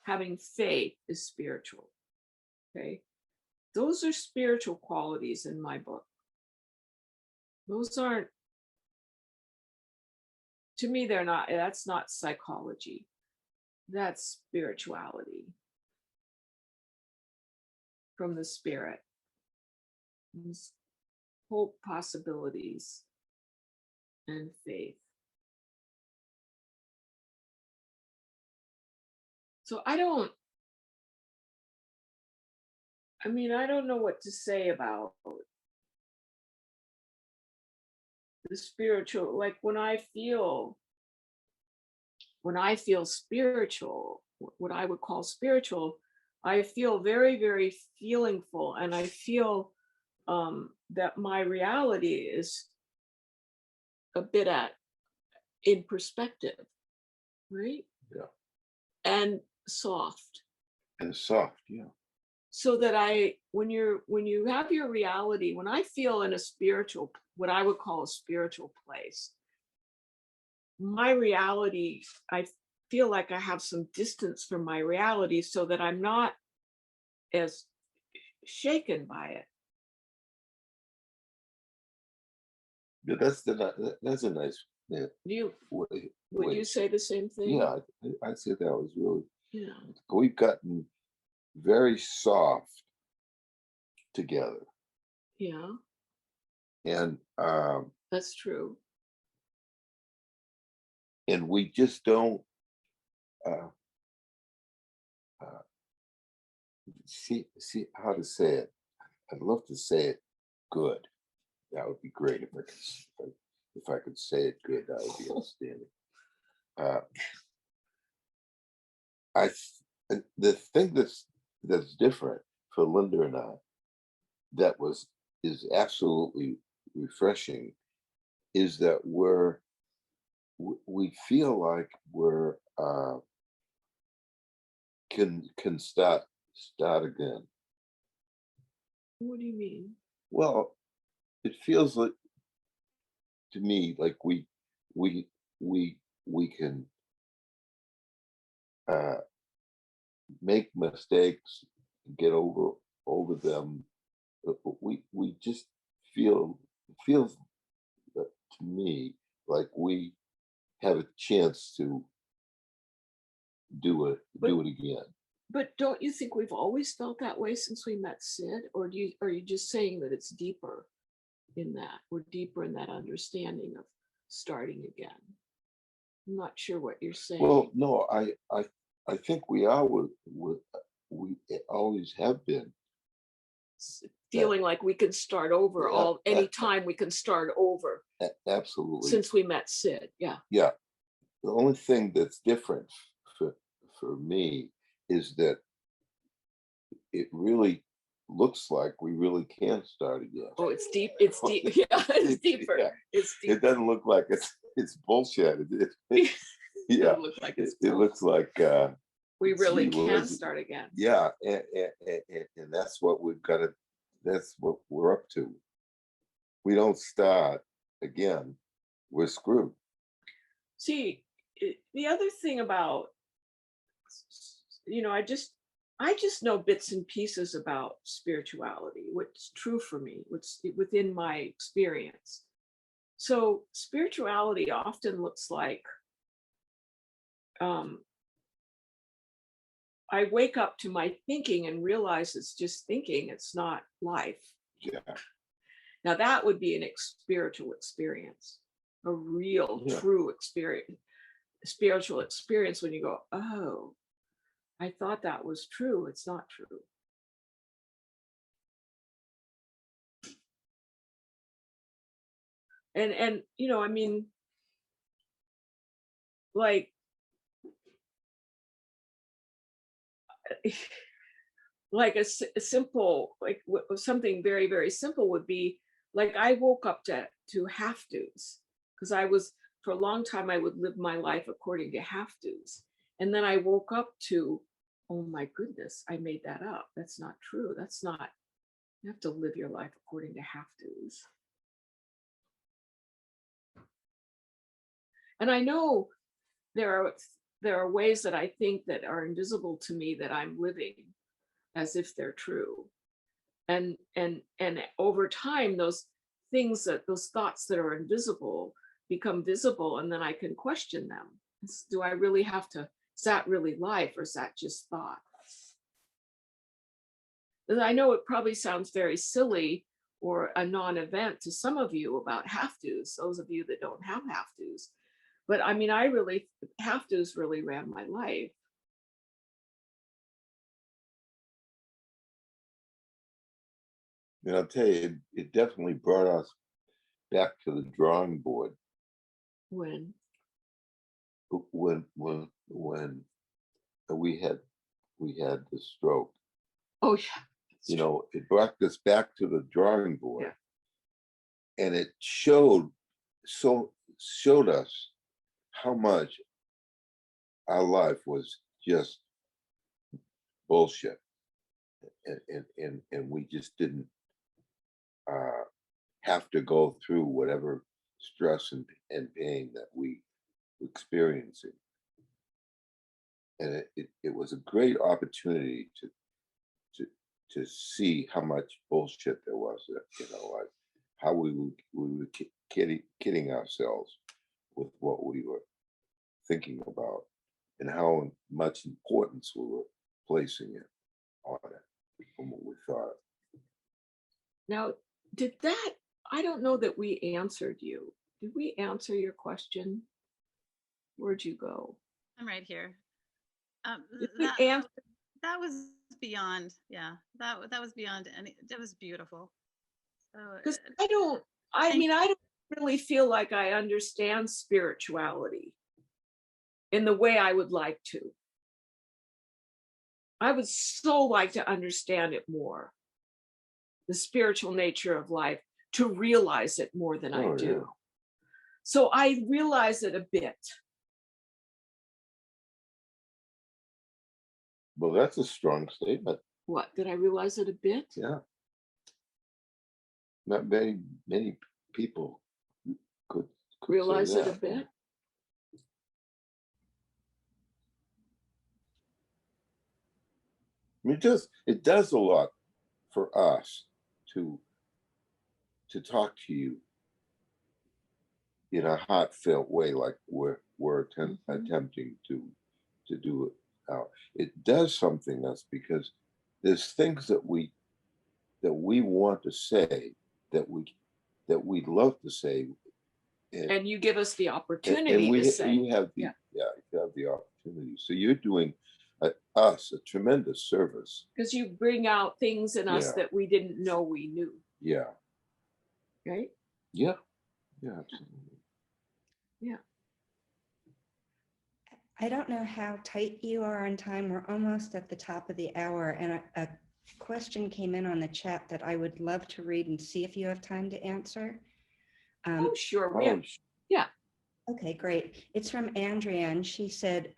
having faith, is spiritual. Okay. Those are spiritual qualities in my book. Those aren't, to me, they're not, that's not psychology. That's spirituality from the spirit. There's hope, possibilities, and faith. So I don't know what to say about the spiritual. Like when I feel spiritual, what I would call spiritual, I feel very, very feelingful, and I feel that my reality is a bit in perspective, right? Yeah. And soft. and soft, yeah. So that when you have your reality, when I feel in a spiritual, what I would call a spiritual place, my reality, I feel like I have some distance from my reality, so that I'm not as shaken by it. Yeah, that's a nice, yeah, Would you say the same thing? Yeah, I said that was really, Yeah. we've gotten very soft together, Yeah, and that's true. we just don't uh, uh, see how to say it. I'd love to say it good. That would be great if I could say it good. That would be outstanding. The thing that's different for Linda and I that is absolutely refreshing is that we feel like we're can start again. What do you mean? Well, it feels like to me like we can make mistakes, get over them. But we just it feels to me like we have a chance to do it again. But don't you think we've always felt that way since we met Sid? Or are you just saying that it's deeper in that? We're deeper in that understanding of starting again. I'm not sure what you're saying. Well, no, I think we are we always have been. Feeling like we can start over anytime we can start over. Absolutely. Since we met Sid, yeah. Yeah. The only thing that's different for me is that it really looks like we really can start again. Oh, it's deep. It's deep. Yeah, it's deeper. Yeah. It's deeper. It doesn't look like it's bullshit. It Yeah. look like it's It looks like we really gee, can start again. Yeah, and that's what we've got to. That's what we're up to. We don't start again, we're screwed. See, the other thing about, I just know bits and pieces about spirituality, what's true for me, what's within my experience. So spirituality often looks like I wake up to my thinking and realize it's just thinking, it's not life. Yeah. Now that would be spiritual experience, a real, true experience, spiritual experience when you go, oh, I thought that was true. It's not true. And I mean, like, like a simple, like something very, very simple would be like I woke up to have-tos because for a long time, I would live my life according to have-tos. And then I woke up to, oh my goodness, I made that up. That's not true. That's not, you have to live your life according to have-tos. And I know there are ways that I think that are invisible to me that I'm living as if they're true. And over time, those thoughts that are invisible become visible, and then I can question them. Do I really have to, is that really life or is that just thought? And I know it probably sounds very silly or a non-event to some of you about have-tos, those of you that don't have have-tos. But I mean, have-tos really ran my life. And I'll tell you, it definitely brought us back to the drawing board. When we had the stroke. Oh yeah. It brought us back to the drawing board. Yeah. And it showed us how much our life was just bullshit. And we just didn't have to go through whatever stress and pain that we were experiencing. And it was a great opportunity to see how much bullshit there was, like how we were kidding ourselves with what we were thinking about, and how much importance we were placing it on it from what we thought. Now, I don't know that we answered you. Did we answer your question? Where'd you go? I'm right here. Did we answer? That was beyond, yeah, that was beyond any, that was beautiful. So Because I don't really feel like I understand spirituality in the way I would like to. I would so like to understand it more, the spiritual nature of life, to realize it more than I do. Yeah. So I realize it a bit. Well, that's a strong statement. What, did I realize it a bit? Yeah. Not many people could Realize say it a that. bit. I mean, it does a lot for us to talk to you in a heartfelt way, like we're attempting to do it now. It does something else, because there's things that we want to say, that we'd love to say, And you give us the opportunity to say. You have the opportunity. So you're doing us a tremendous service. Because you bring out things in us Yeah. that we didn't know we knew. Yeah. Right? Yeah. Yeah, absolutely. Yeah. I don't know how tight you are on time. We're almost at the top of the hour, and a question came in on the chat that I would love to read and see if you have time to answer. Oh, sure. Yeah. Okay, great. It's from Andrea, and she said,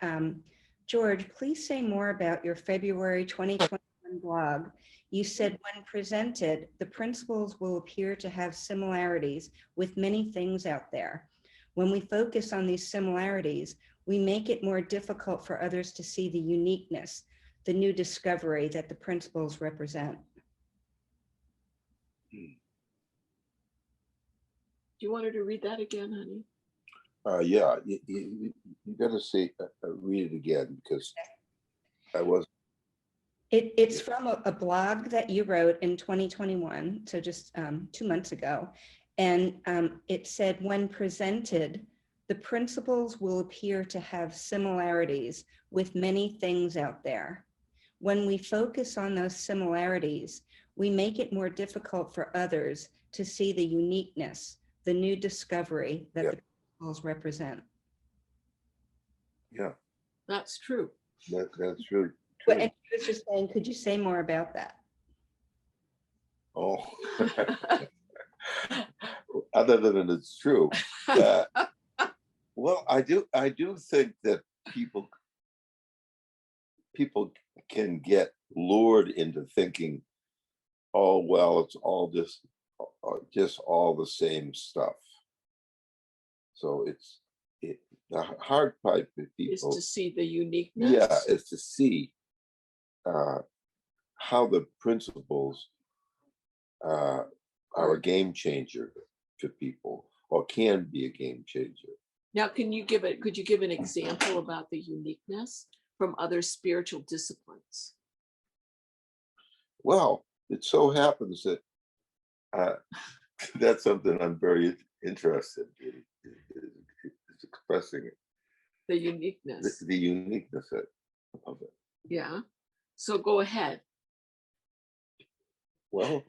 George, please say more about your February 2021 blog. You said when presented, the principles will appear to have similarities with many things out there. When we focus on these similarities, we make it more difficult for others to see the uniqueness, the new discovery that the principles represent. Do you want her to read that again, honey? Yeah, you got to say, read it again, because I was. It's from a blog that you wrote in 2021, so just 2 months ago. And it said, when presented, the principles will appear to have similarities with many things out there. When we focus on those similarities, we make it more difficult for others to see the uniqueness, the new discovery that the principles represent. Yeah, That's true. that's true. Well, and I was just saying, could you say more about that? Oh, other than it's true. Well, I do think that people can get lured into thinking, oh, well, it's all just all the same stuff. So the hard part for people Is to see the uniqueness. Yeah, is to see how the principles are a game changer to people, or can be a game changer. Now, could you give an example about the uniqueness from other spiritual disciplines? Well, it so happens that that's something I'm very interested in, is expressing it. The uniqueness. The uniqueness of it. Yeah. So go ahead. Well,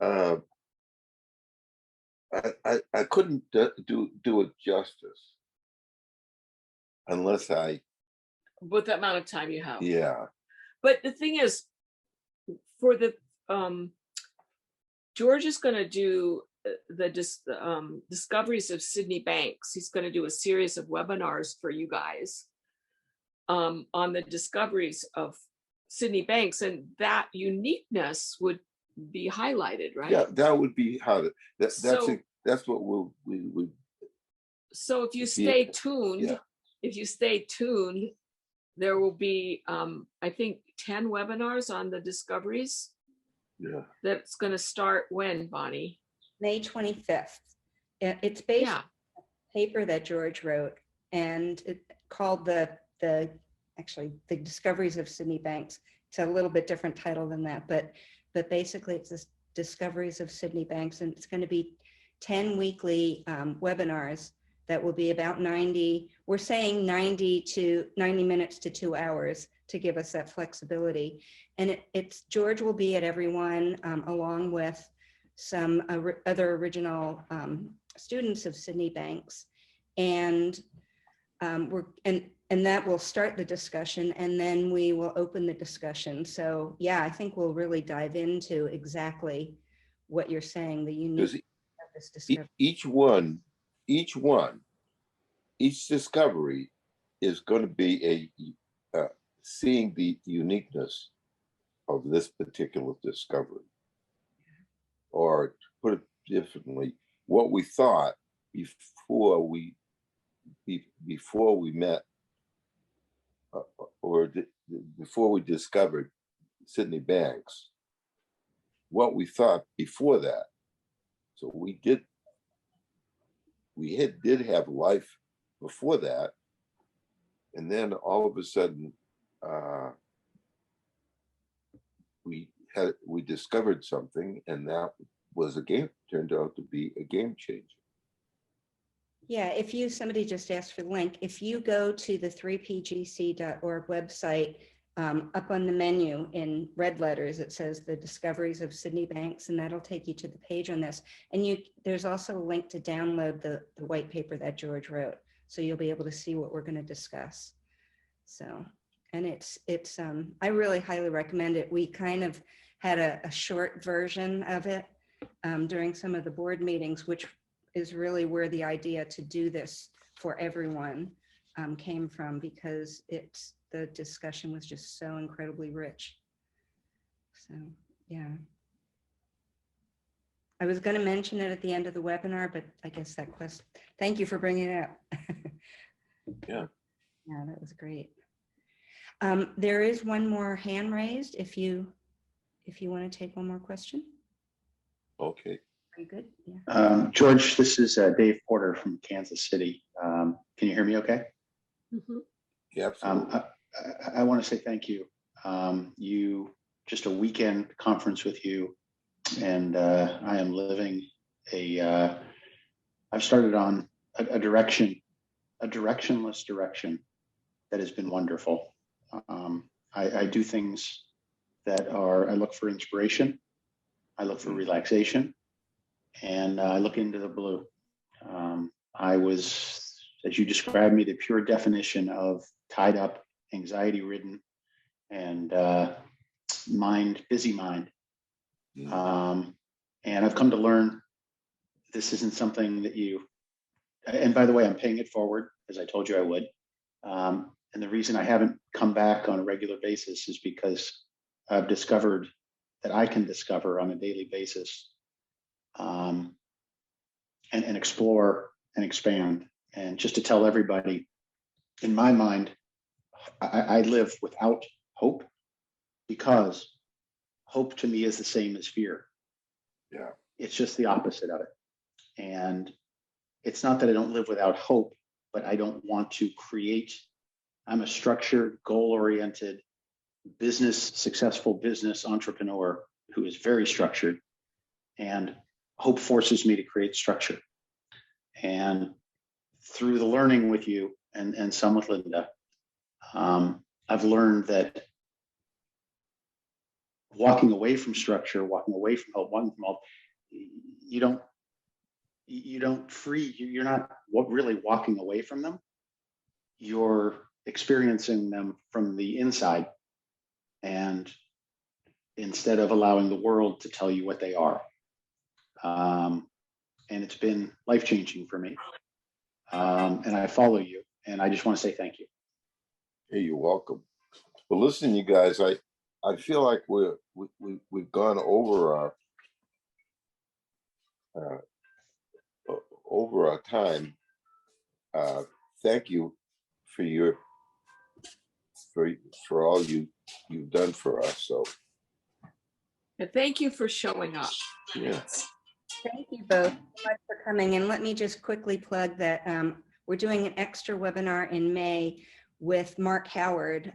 I couldn't do it justice unless With the amount of time you have. Yeah. But the thing is, for the George is going to do the discoveries of Sydney Banks. He's going to do a series of webinars for you guys on the discoveries of Sydney Banks, and that uniqueness would be highlighted, right? Yeah, that would be how that's what we would. So if you stay tuned, there will be, I think, 10 webinars on the discoveries. Yeah. That's going to start when, Bonnie? May 25th. It's based Yeah. on a paper that George wrote, and it called the Discoveries of Sydney Banks. It's a little bit different title than that, but basically it's this Discoveries of Sydney Banks, and it's going to be 10 weekly webinars that will be about 90. We're saying 90 minutes to 2 hours to give us that flexibility. And it's George will be at every one, along with some other original students of Sydney Banks, and that will start the discussion, and then we will open the discussion. So yeah, I think we'll really dive into exactly what you're saying, the uniqueness of this discovery. Each discovery is going to be seeing the uniqueness of this particular discovery. Or to put it differently, what we thought before we met, or before we discovered Sydney Banks, what we thought before that. So we did have life before that, and then all of a sudden we discovered something, and that was turned out to be a game changer. Yeah, somebody just asked for the link. If you go to the 3pgc.org website, up on the menu in red letters, it says the Discoveries of Sydney Banks, and that'll take you to the page on this. And there's also a link to download the white paper that George wrote. So you'll be able to see what we're going to discuss. So, and it's I really highly recommend it. We kind of had a short version of it during some of the board meetings, which is really where the idea to do this for everyone came from, because the discussion was just so incredibly rich. So yeah. I was going to mention it at the end of the webinar, but I guess thank you for bringing it up. Yeah. Yeah, that was great. There is one more hand raised if you want to take one more question. Okay. Are you good? Yeah. George, this is Dave Porter from Kansas City. Can you hear me okay? Mm-hmm. Yeah, absolutely. I want to say thank you. Just a weekend conference with you, and I am living I've started on a directionless direction that has been wonderful. I do things I look for inspiration, I look for relaxation, and I look into the blue. I was, as you described me, the pure definition of tied up, anxiety ridden, and busy mind. And I've come to learn this isn't something that and by the way, I'm paying it forward, as I told you I would. And the reason I haven't come back on a regular basis is because I've discovered that I can discover on a daily basis, and explore and expand. And just to tell everybody, in my mind, I live without hope, because hope to me is the same as fear. Yeah. It's just the opposite of it. And it's not that I don't live without hope, but I don't want to create. I'm a structured, goal-oriented, successful business entrepreneur who is very structured, and hope forces me to create structure. And through the learning with you and some with Linda, I've learned that walking away from structure, walking away from hope, you're not really walking away from them. You're experiencing them from the inside, and instead of allowing the world to tell you what they are. And it's been life-changing for me. And I follow you, and I just want to say thank you. Hey, you're welcome. Well, listen, you guys, I feel like we've gone over our time. Thank you for for all you've done for us. So, And thank you for showing up. yeah. Thank you both so much for coming. And let me just quickly plug that we're doing an extra webinar in May with Mark Howard.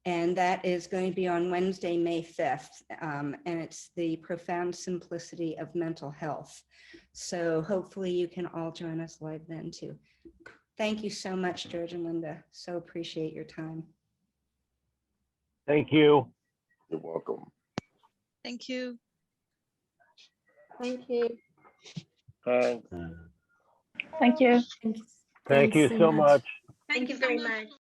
And that is going to be on Wednesday, May 5th. And it's the profound simplicity of mental health. So hopefully you can all join us live then too. Thank you so much, George and Linda. So appreciate your time. Thank you. You're welcome. Thank you. Thank you. Thanks. Thank you. Thank you so much. Thank you very much.